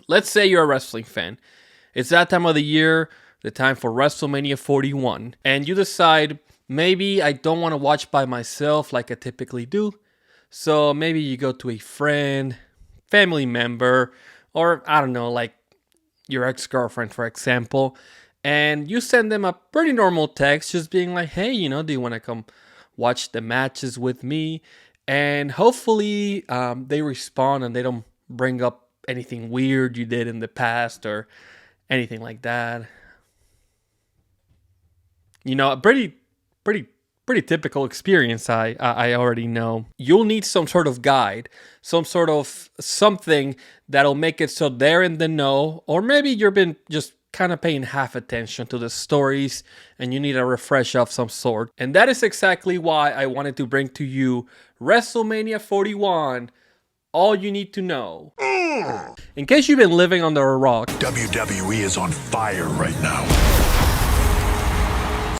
let's say you're a wrestling fan. It's that time of the year, the time for WrestleMania 41, and you decide, maybe I don't want to watch by myself like I typically do. So maybe you go to a friend, family member, or I don't know, like your ex-girlfriend, for example, and you send them a pretty normal text just being like, hey, do you want to come watch the matches with me? And hopefully they respond and they don't bring up anything weird you did in the past or anything like that. A pretty typical experience, I already know. You'll need some sort of guide, some sort of something that'll make it so they're in the know, or maybe you've been just kind of paying half attention to the stories and you need a refresh of some sort. And that is exactly why I wanted to bring to you WrestleMania 41, All You Need to Know. In case you've been living under a rock, WWE is on fire right now.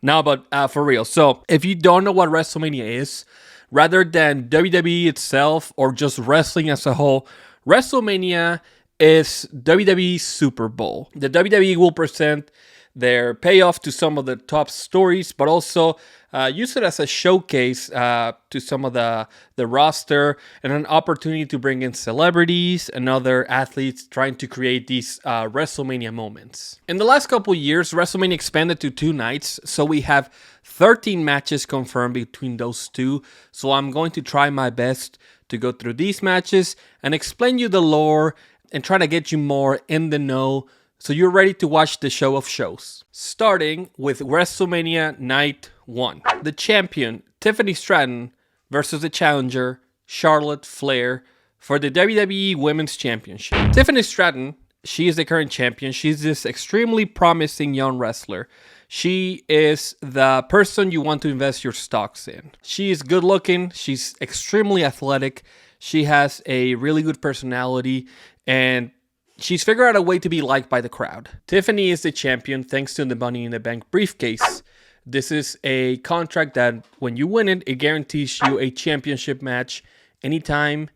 Now, but for real, so if you don't know what WrestleMania is, rather than WWE itself or just wrestling as a whole, WrestleMania is WWE's Super Bowl. The WWE will present their payoff to some of the top stories, but also use it as a showcase to some of the roster and an opportunity to bring in celebrities and other athletes trying to create these WrestleMania moments. In the last couple years, WrestleMania expanded to 2 nights, so we have 13 matches confirmed between those two. So I'm going to try my best to go through these matches and explain you the lore and try to get you more in the know so you're ready to watch the show of shows. Starting with WrestleMania Night 1. The champion, Tiffany Stratton, versus the challenger, Charlotte Flair, for the WWE Women's Championship. Tiffany Stratton, she is the current champion. She's this extremely promising young wrestler. She is the person you want to invest your stocks in. She is good looking. She's extremely athletic. She has a really good personality, and she's figured out a way to be liked by the crowd. Tiffany is the champion thanks to the Money in the Bank briefcase. This is a contract that when you win it, it guarantees you a championship match anytime,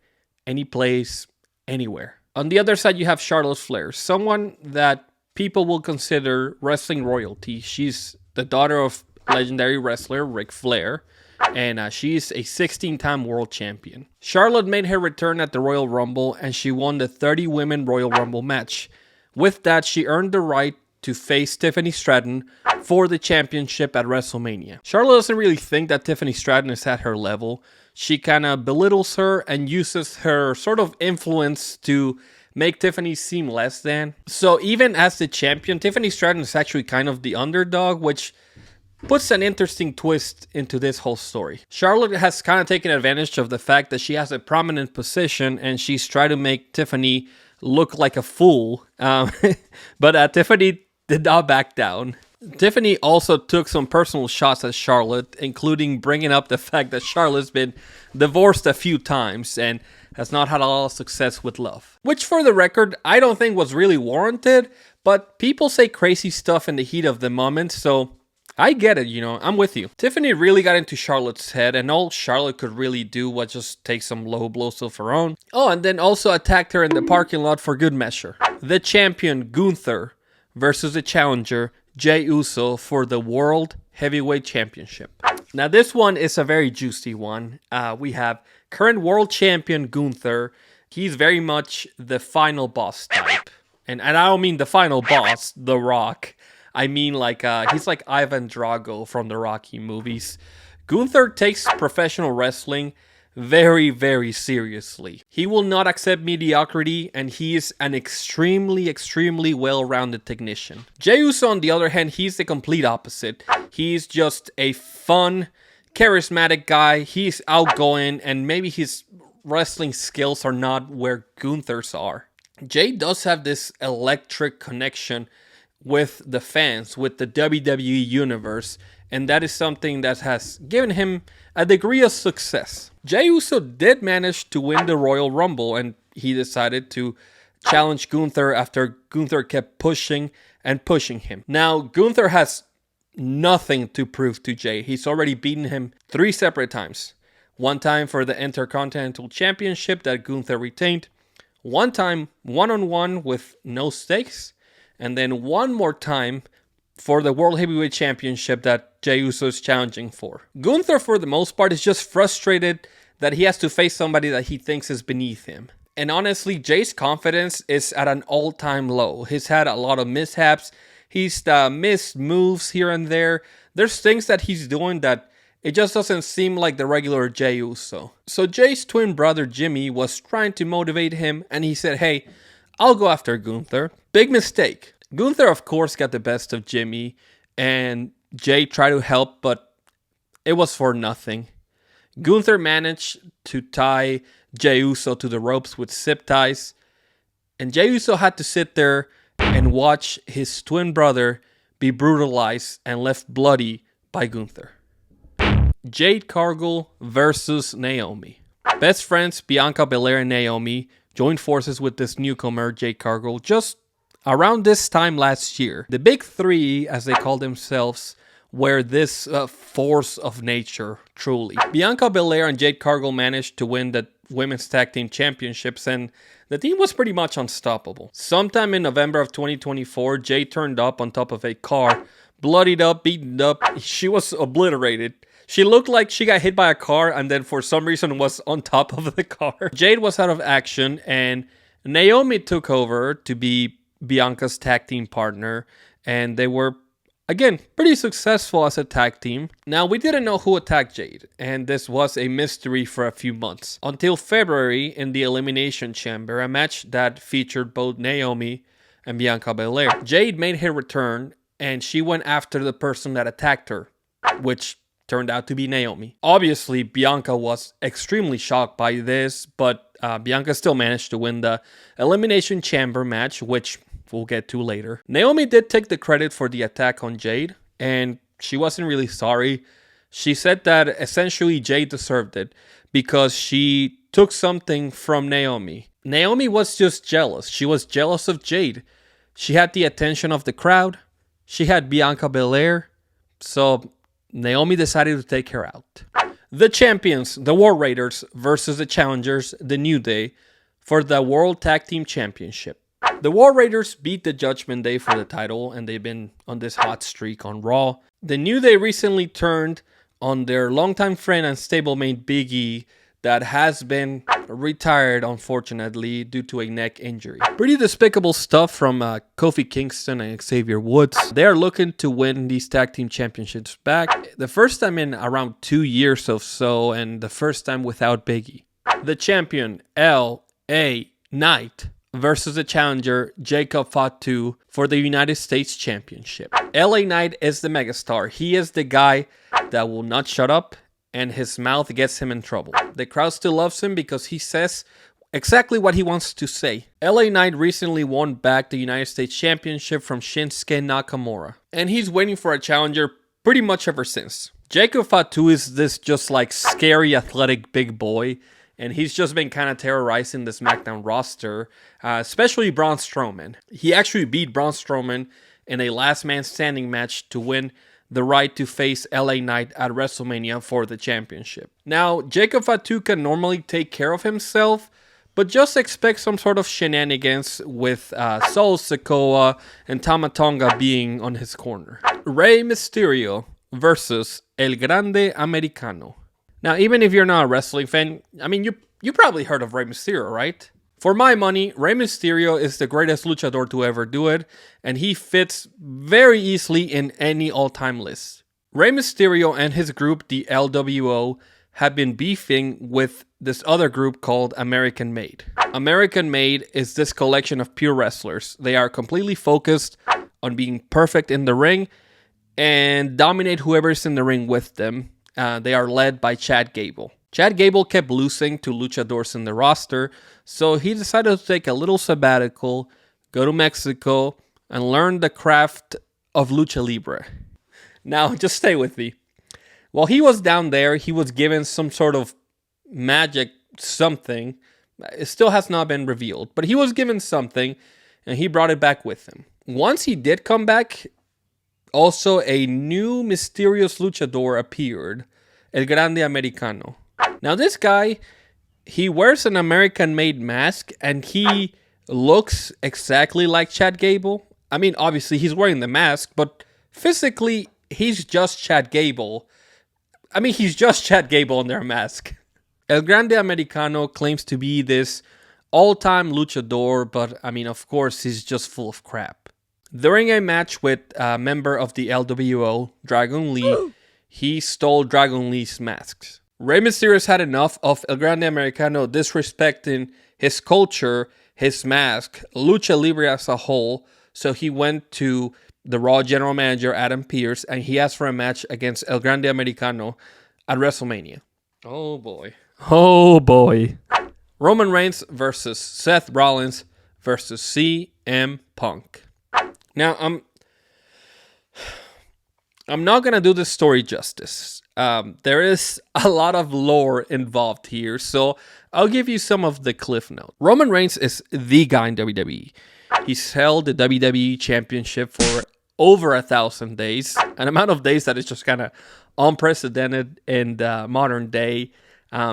any place, anywhere. On the other side, you have Charlotte Flair, someone that people will consider wrestling royalty. She's the daughter of legendary wrestler Ric Flair, and she's a 16-time world champion. Charlotte made her return at the Royal Rumble, and she won the 30-women Royal Rumble match. With that, she earned the right to face Tiffany Stratton for the championship at WrestleMania. Charlotte doesn't really think that Tiffany Stratton is at her level. She kind of belittles her and uses her sort of influence to make Tiffany seem less than. So even as the champion, Tiffany Stratton is actually kind of the underdog, which puts an interesting twist into this whole story. Charlotte has kind of taken advantage of the fact that she has a prominent position and she's trying to make Tiffany look like a fool. But Tiffany did not back down. Tiffany also took some personal shots at Charlotte, including bringing up the fact that Charlotte's been divorced a few times and has not had a lot of success with love. Which, for the record, I don't think was really warranted, but people say crazy stuff in the heat of the moment, so I get it, I'm with you. Tiffany really got into Charlotte's head, and all Charlotte could really do was just take some low blows of her own. Oh, and then also attacked her in the parking lot for good measure. The champion, Gunther, versus the challenger, Jey Uso, for the World Heavyweight Championship. Now, this one is a very juicy one. We have current world champion Gunther. He's very much the final boss type. And I don't mean the final boss, The Rock. I mean he's like Ivan Drago from the Rocky movies. Gunther takes professional wrestling very, very seriously. He will not accept mediocrity, and he is an extremely, extremely well-rounded technician. Jey Uso, on the other hand, he's the complete opposite. He's just a fun, charismatic guy. He's outgoing, and maybe his wrestling skills are not where Gunther's are. Jey does have this electric connection with the fans, with the WWE universe, and that is something that has given him a degree of success. Jey Uso did manage to win the Royal Rumble, and he decided to challenge Gunther after Gunther kept pushing and pushing him. Now, Gunther has nothing to prove to Jey. He's already beaten him 3 separate times. One time for the Intercontinental Championship that Gunther retained, One time, one-on-one with no stakes, and then one more time for the World Heavyweight Championship that Jey Uso is challenging for. Gunther, for the most part, is just frustrated that he has to face somebody that he thinks is beneath him. And honestly, Jay's confidence is at an all-time low. He's had a lot of mishaps. He's missed moves here and there. There's things that he's doing that it just doesn't seem like the regular Jey Uso. So Jay's twin brother Jimmy was trying to motivate him, and he said, hey, I'll go after Gunther. Big mistake. Gunther, of course, got the best of Jimmy, and Jay tried to help, but it was for nothing. Gunther managed to tie Jey Uso to the ropes with zip ties, and Jey Uso had to sit there and watch his twin brother be brutalized and left bloody by Gunther. Jade Cargill versus Naomi. Best friends Bianca, Belair, and Naomi joined forces with this newcomer, Jade Cargill, just around this time last year. The big three, as they call themselves, were this force of nature, truly. Bianca Belair and Jade Cargill managed to win the Women's Tag Team Championships, and the team was pretty much unstoppable. Sometime in November of 2024, Jade turned up on top of a car, bloodied up, beaten up. She was obliterated. She looked like she got hit by a car and then for some reason was on top of the car. Jade was out of action, and Naomi took over to be Bianca's tag team partner, and they were, again, pretty successful as a tag team. Now, we didn't know who attacked Jade, and this was a mystery for a few months. Until February, in the Elimination Chamber, a match that featured both Naomi and Bianca Belair. Jade made her return, and she went after the person that attacked her, which turned out to be Naomi. Obviously, Bianca was extremely shocked by this, but Bianca still managed to win the Elimination Chamber match, which we'll get to later. Naomi did take the credit for the attack on Jade, and she wasn't really sorry. She said that essentially Jade deserved it because she took something from Naomi. Naomi was just jealous. She was jealous of Jade. She had the attention of the crowd. She had Bianca Belair. So Naomi decided to take her out. The champions, the War Raiders, versus the challengers, the New Day, for the World Tag Team Championship. The War Raiders beat the Judgment Day for the title, and they've been on this hot streak on Raw. The New Day recently turned on their longtime friend and stablemate Big E that has been retired, unfortunately, due to a neck injury. Pretty despicable stuff from Kofi Kingston and Xavier Woods. They are looking to win these tag team championships back. The first time in around 2 years or so, and the first time without Big E. The champion, L.A. Knight, versus the challenger, Jacob Fatu, for the United States Championship. L.A. Knight is the megastar. He is the guy that will not shut up, and his mouth gets him in trouble. The crowd still loves him because he says exactly what he wants to say. LA Knight recently won back the United States Championship from Shinsuke Nakamura, and he's waiting for a challenger pretty much ever since. Jacob Fatu is this just like scary athletic big boy, and he's just been kind of terrorizing the SmackDown roster, especially Braun Strowman. He actually beat Braun Strowman in a last man standing match to win the right to face LA Knight at WrestleMania for the championship. Now, Jacob Fatu can normally take care of himself, but just expect some sort of shenanigans with Solo Sikoa and Tama Tonga being on his corner. Rey Mysterio versus El Grande Americano. Now, even if you're not a wrestling fan, I mean, you probably heard of Rey Mysterio, right? For my money, Rey Mysterio is the greatest luchador to ever do it, and he fits very easily in any all-time list. Rey Mysterio and his group, the LWO, have been beefing with this other group called American Made. American Made is this collection of pure wrestlers. They are completely focused on being perfect in the ring and dominate whoever's in the ring with them. They are led by Chad Gable. Chad Gable kept losing to luchadors in the roster, so he decided to take a little sabbatical, go to Mexico, and learn the craft of lucha libre. Now, just stay with me. While he was down there, he was given some sort of magic something. It still has not been revealed, but he was given something, and he brought it back with him. Once he did come back, also a new mysterious luchador appeared, El Grande Americano. Now, this guy He wears an American-made mask, and he looks exactly like Chad Gable. I mean, obviously, he's wearing the mask, but physically, he's just Chad Gable. I mean, he's just Chad Gable in their mask. El Grande Americano claims to be this all-time luchador, but I mean, of course, he's just full of crap. During a match with a member of the LWO, Dragon Lee, he stole Dragon Lee's masks. Rey Mysterio's had enough of El Grande Americano disrespecting his culture, his mask, Lucha Libre as a whole, so he went to the Raw general manager, Adam Pearce, and he asked for a match against El Grande Americano at WrestleMania. Oh boy. Oh boy. Roman Reigns versus Seth Rollins versus CM Punk. Now, I'm not going to do this story justice. There is a lot of lore involved here, so I'll give you some of the cliff notes. Roman Reigns is the guy in WWE. He's held the WWE Championship for over 1,000 days, an amount of days that is just kind of unprecedented in the modern day.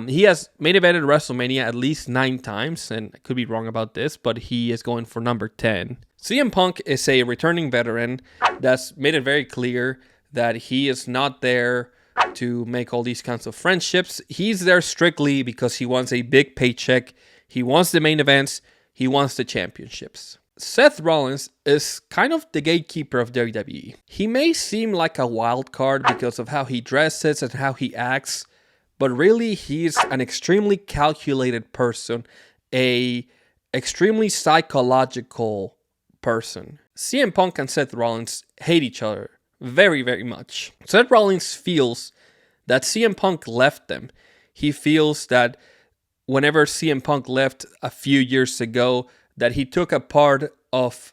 He has main evented WrestleMania at least 9 times, and I could be wrong about this, but he is going for number 10. CM Punk is a returning veteran that's made it very clear that he is not there to make all these kinds of friendships. He's there strictly because he wants a big paycheck. He wants the main events. He wants the championships. Seth Rollins is kind of the gatekeeper of WWE. He may seem like a wild card because of how he dresses and how he acts, but really he's an extremely calculated person, a extremely psychological person. CM Punk and Seth Rollins hate each other very, very much. Seth Rollins feels that CM Punk left them. He feels that whenever CM Punk left a few years ago, that he took a part of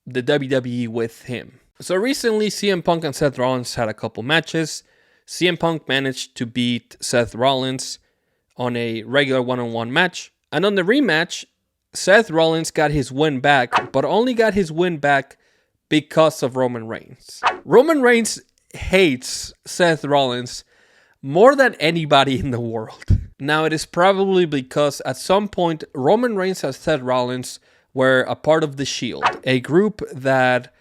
the WWE with him. So recently, CM Punk and Seth Rollins had a couple matches. CM Punk managed to beat Seth Rollins on a regular one-on-one match. And on the rematch, Seth Rollins got his win back, but only got his win back because of Roman Reigns. Roman Reigns hates Seth Rollins more than anybody in the world. Now, it is probably because at some point, Roman Reigns and Seth Rollins were a part of The Shield, a group that,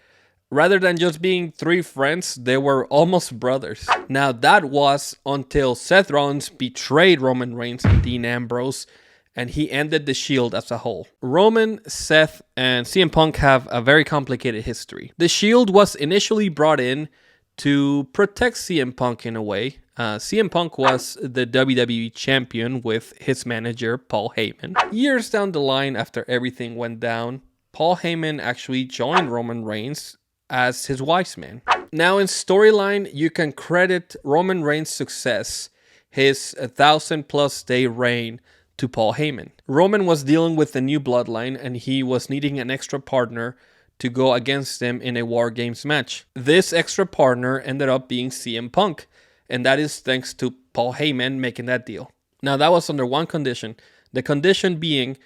rather than just being 3 friends, they were almost brothers. Now, that was until Seth Rollins betrayed Roman Reigns and Dean Ambrose, and he ended The Shield as a whole. Roman, Seth, and CM Punk have a very complicated history. The Shield was initially brought in to protect CM Punk in a way. CM Punk was the WWE champion with his manager, Paul Heyman. Years down the line, after everything went down, Paul Heyman actually joined Roman Reigns as his wise man. Now, in storyline, you can credit Roman Reigns' success, his 1,000+ day reign, to Paul Heyman. Roman was dealing with the new bloodline, and he was needing an extra partner to go against him in a War Games match. This extra partner ended up being CM Punk, and that is thanks to Paul Heyman making that deal. Now, that was under one condition. The condition being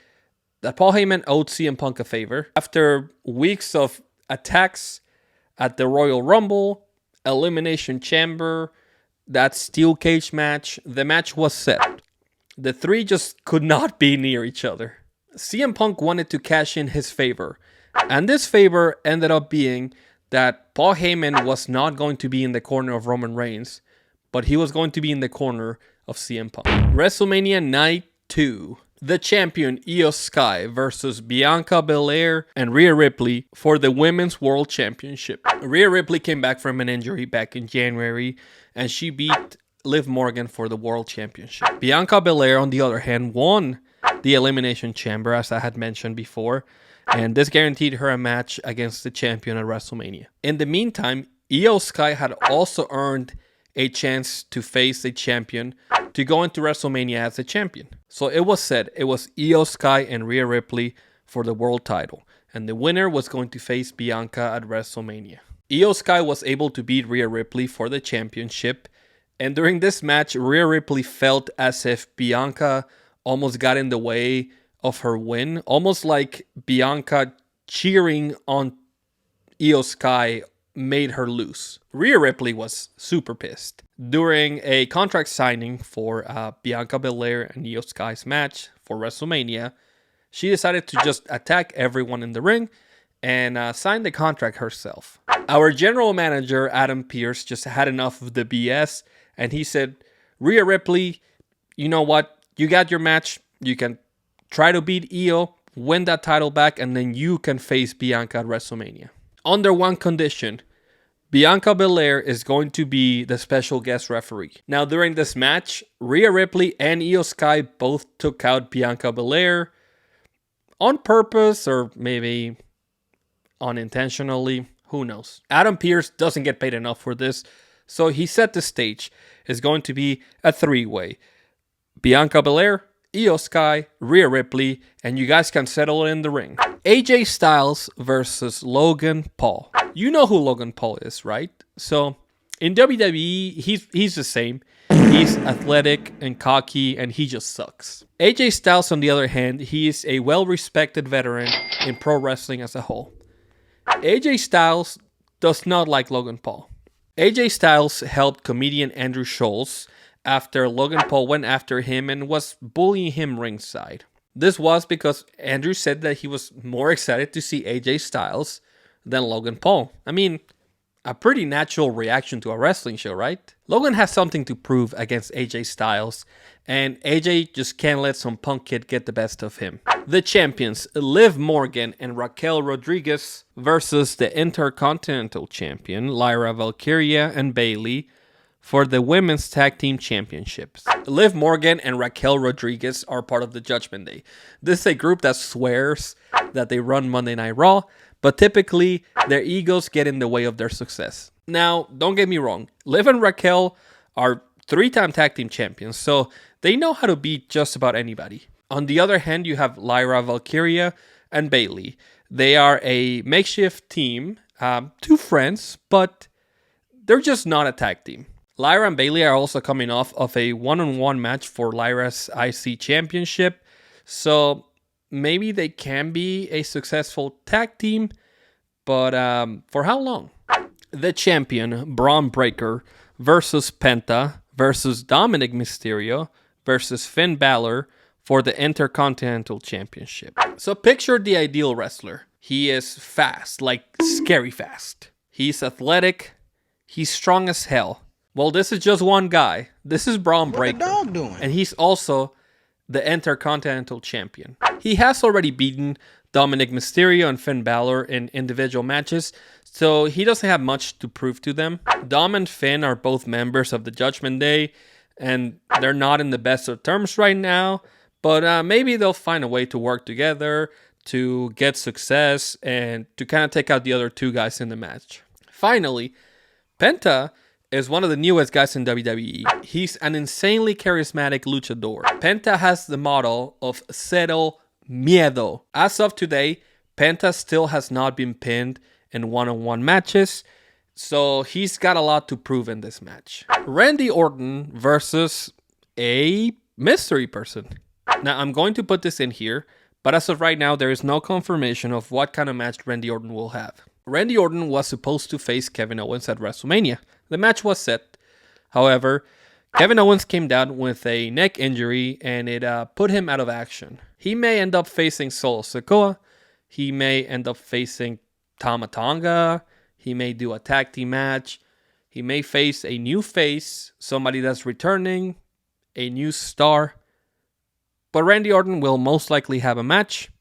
that Paul Heyman owed CM Punk a favor. After weeks of attacks at the Royal Rumble, Elimination Chamber, that steel cage match, the match was set. The 3 just could not be near each other. CM Punk wanted to cash in his favor, and this favor ended up being that Paul Heyman was not going to be in the corner of Roman Reigns, but he was going to be in the corner of CM Punk. WrestleMania Night 2. The champion Io Sky versus Bianca Belair and Rhea Ripley for the Women's World Championship. Rhea Ripley came back from an injury back in January, and she beat Liv Morgan for the World Championship. Bianca Belair, on the other hand, won the Elimination Chamber, as I had mentioned before, and this guaranteed her a match against the champion at WrestleMania. In the meantime, Io Sky had also earned a chance to face a champion to go into WrestleMania as a champion. So it was said it was Io Sky and Rhea Ripley for the world title, and the winner was going to face Bianca at WrestleMania. Io Sky was able to beat Rhea Ripley for the championship, and during this match, Rhea Ripley felt as if Bianca almost got in the way of her win, almost like Bianca cheering on Io Sky made her lose. Rhea Ripley was super pissed. During a contract signing for Bianca Belair and Io Sky's match for WrestleMania, she decided to just attack everyone in the ring and sign the contract herself. Our general manager, Adam Pearce, just had enough of the BS, and he said, Rhea Ripley, you know what? You got your match. You can try to beat Io, win that title back, and then you can face Bianca at WrestleMania. Under one condition, Bianca Belair is going to be the special guest referee. Now, during this match, Rhea Ripley and Io Sky both took out Bianca Belair on purpose or maybe unintentionally. Who knows? Adam Pearce doesn't get paid enough for this, so he set the stage. It's going to be a three-way. Bianca Belair, Io Sky, Rhea Ripley, and you guys can settle it in the ring. AJ Styles versus Logan Paul. You know who Logan Paul is, right? So in WWE, he's the same. He's athletic and cocky, and he just sucks. AJ Styles, on the other hand, he is a well-respected veteran in pro wrestling as a whole. AJ Styles does not like Logan Paul. AJ Styles helped comedian Andrew Schulz after Logan Paul went after him and was bullying him ringside. This was because Andrew said that he was more excited to see AJ Styles than Logan Paul. I mean, a pretty natural reaction to a wrestling show, right? Logan has something to prove against AJ Styles, and AJ just can't let some punk kid get the best of him. The champions, Liv Morgan and Raquel Rodriguez versus the Intercontinental Champion, Lyra, Valkyria, and Bayley for the Women's Tag Team Championships. Liv Morgan and Raquel Rodriguez are part of the Judgment Day. This is a group that swears that they run Monday Night Raw, but typically their egos get in the way of their success. Now, don't get me wrong, Liv and Raquel are 3-time tag team champions, so they know how to beat just about anybody. On the other hand, you have Lyra, Valkyria, and Bayley. They are a makeshift team, two friends, but they're just not a tag team. Lyra and Bayley are also coming off of a one-on-one match for Lyra's IC Championship, so maybe they can be a successful tag team, but for how long? The champion, Bron Breakker, versus Penta, versus Dominik Mysterio, versus Finn Balor for the Intercontinental Championship. So picture the ideal wrestler. He is fast, like scary fast. He's athletic. He's strong as hell. Well, this is just one guy. This is Bron Breakker. What the dog doing? And he's also the Intercontinental Champion. He has already beaten Dominik Mysterio and Finn Balor in individual matches, so he doesn't have much to prove to them. Dom and Finn are both members of the Judgment Day, and they're not in the best of terms right now, but maybe they'll find a way to work together to get success and to kind of take out the other two guys in the match. Finally, Penta is one of the newest guys in WWE. He's an insanely charismatic luchador. Penta has the model of Cero Miedo. As of today, Penta still has not been pinned in one-on-one matches, so he's got a lot to prove in this match. Randy Orton versus a mystery person. Now, I'm going to put this in here, but as of right now, there is no confirmation of what kind of match Randy Orton will have. Randy Orton was supposed to face Kevin Owens at WrestleMania. The match was set. However, Kevin Owens came down with a neck injury and it put him out of action. He may end up facing Solo Sikoa. He may end up facing Tama Tonga. He may do a tag team match. He may face a new face, somebody that's returning, a new star. But Randy Orton will most likely have a match.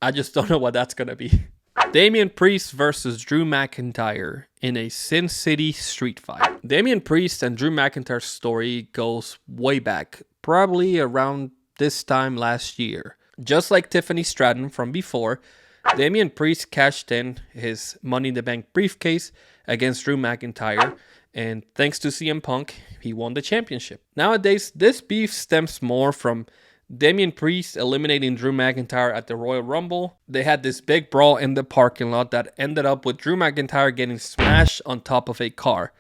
I just don't know what that's going to be. Damian Priest versus Drew McIntyre in a Sin City street fight. Damian Priest and Drew McIntyre's story goes way back, probably around this time last year. Just like Tiffany Stratton from before, Damian Priest cashed in his Money in the Bank briefcase against Drew McIntyre, and thanks to CM Punk, he won the championship. Nowadays, this beef stems more from Damian Priest eliminating Drew McIntyre at the Royal Rumble. They had this big brawl in the parking lot that ended up with Drew McIntyre getting smashed on top of a car.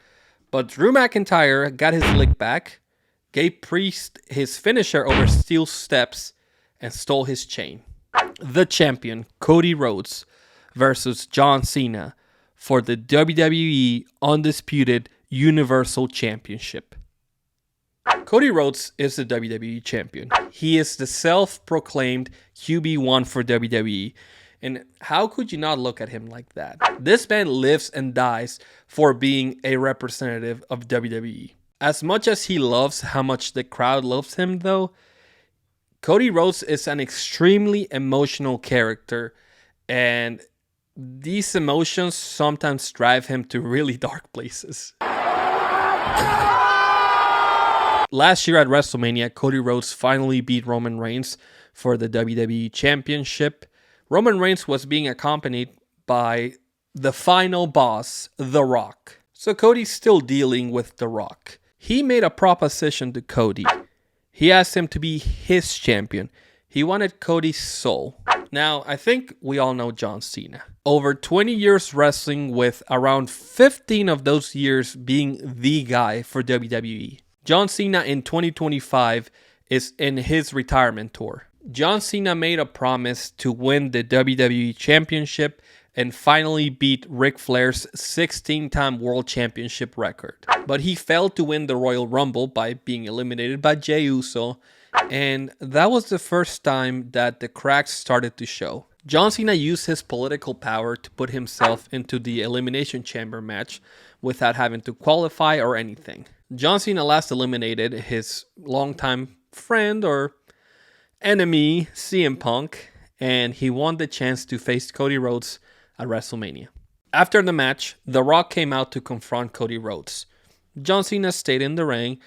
But Drew McIntyre got his lick back, gave Priest his finisher over steel steps, and stole his chain. The champion, Cody Rhodes, versus John Cena for the WWE Undisputed Universal Championship. Cody Rhodes is the WWE Champion. He is the self-proclaimed QB1 for WWE. And how could you not look at him like that? This man lives and dies for being a representative of WWE. As much as he loves how much the crowd loves him, though, Cody Rhodes is an extremely emotional character, and these emotions sometimes drive him to really dark places. Last year at WrestleMania, Cody Rhodes finally beat Roman Reigns for the WWE Championship. Roman Reigns was being accompanied by the final boss, The Rock. So Cody's still dealing with The Rock. He made a proposition to Cody. He asked him to be his champion. He wanted Cody's soul. Now, I think we all know John Cena. Over 20 years wrestling, with around 15 of those years being the guy for WWE. John Cena in 2025 is in his retirement tour. John Cena made a promise to win the WWE Championship and finally beat Ric Flair's 16-time World Championship record. But he failed to win the Royal Rumble by being eliminated by Jey Uso, and that was the first time that the cracks started to show. John Cena used his political power to put himself into the Elimination Chamber match without having to qualify or anything. John Cena last eliminated his longtime friend or enemy, CM Punk, and he won the chance to face Cody Rhodes at WrestleMania. After the match, The Rock came out to confront Cody Rhodes. John Cena stayed in the ring,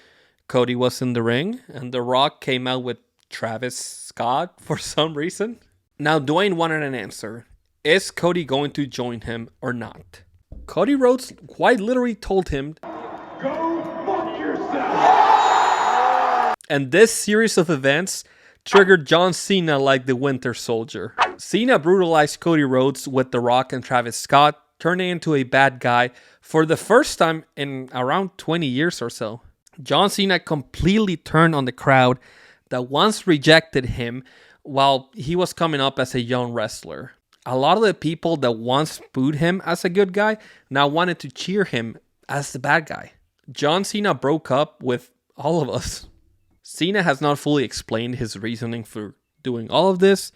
Cody was in the ring, and The Rock came out with Travis Scott for some reason. Now Dwayne wanted an answer. Is Cody going to join him or not? Cody Rhodes quite literally told him, "Go fuck yourself!" And this series of events triggered John Cena like the Winter Soldier. Cena brutalized Cody Rhodes with The Rock and Travis Scott, turning into a bad guy for the first time in around 20 years or so. John Cena completely turned on the crowd that once rejected him while he was coming up as a young wrestler. A lot of the people that once booed him as a good guy now wanted to cheer him as the bad guy. John Cena broke up with all of us. Cena has not fully explained his reasoning for doing all of this,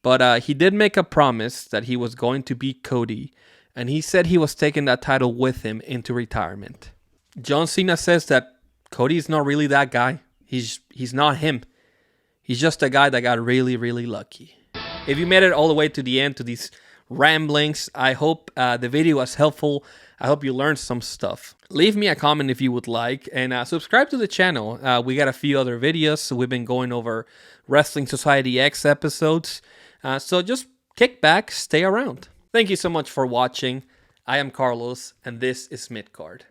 but he did make a promise that he was going to beat Cody, and he said he was taking that title with him into retirement. John Cena says that Cody is not really that guy. He's not him. He's just a guy that got really, really lucky. If you made it all the way to the end to these ramblings, I hope the video was helpful. I hope you learned some stuff. Leave me a comment if you would like, and subscribe to the channel. We got a few other videos. So we've been going over Wrestling Society X episodes. So just kick back, stay around. Thank you so much for watching. I am Carlos, and this is Midcard.